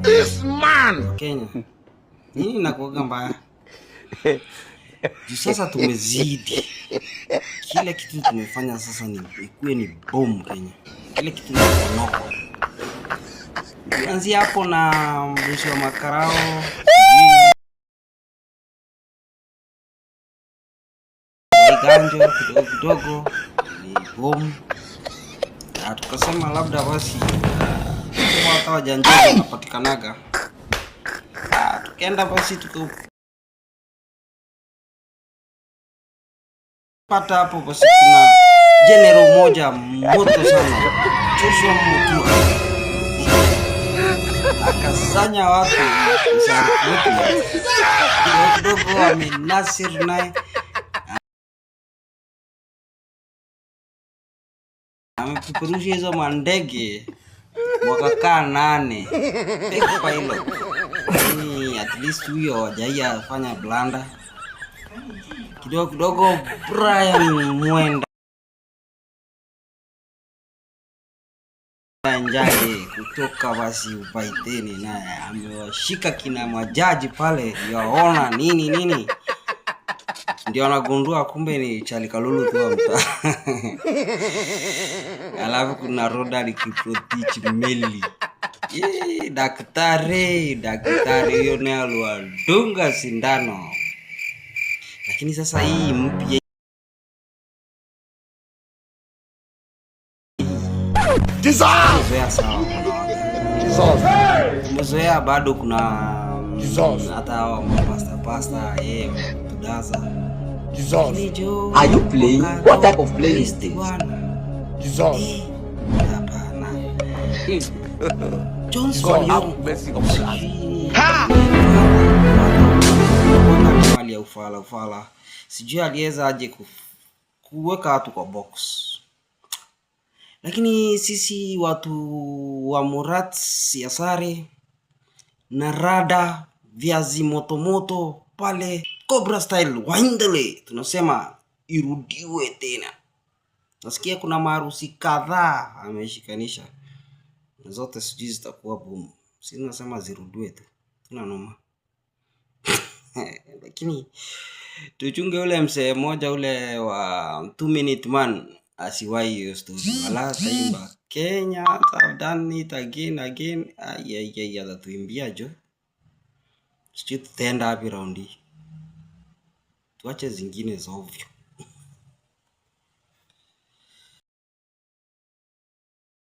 this man. Kenya. Nini nakuaga mbaya? Sasa tumezidi. Kile kitu tumefanya sasa ni ikuwe ni boom Kenya. Kile kitu ni konoko. Kuanzia hapo na mwisho wa makarao. Ganjo kidogo ni boom. Na tukasema labda basi kama hata wajanja wanapatikanaga. Tukaenda basi tukapata hapo basi kuna general moja moto sana. Joshua Mutua. Akasanya watu kidogo amenasir naye. Amepeperusha hizo mandege wakakaa 8. Eko pilot. At least huyo hajaia fanya blanda. Kidogo Brian Mwenda Njage kutoka basi Upaiteni naye amewashika kina majaji pale yaona nini. Ndio anagundua kumbe ni Charlie Kalulu tu mta. Alafu kuna Roda Kiprotich Meli. Daktari hiyo naye aliwadunga sindano. Lakini sasa hii mpya Mzoea bado kuna hata pasta tudaza. Are you playing? What type of play is this? Johnson mali ya ufala. Sijui aliweza aje kuweka watu kwa box. Lakini sisi watu wa Murat Siasare na Rada viazi moto pale Cobra style waindele tunasema irudiwe tena. Nasikia kuna maharusi kadhaa ameshikanisha. Na zote sijui zitakuwa boom. Sisi tunasema zirudiwe tu. Tuna noma. Lakini tuchunge ule msee mmoja ule wa 2 minute man asiwahi hiyo story. Wala taimba Kenya have done it again. Ya tuimbia jo. Sijui tutaenda hapi raundi. Tuache zingine za ovyo.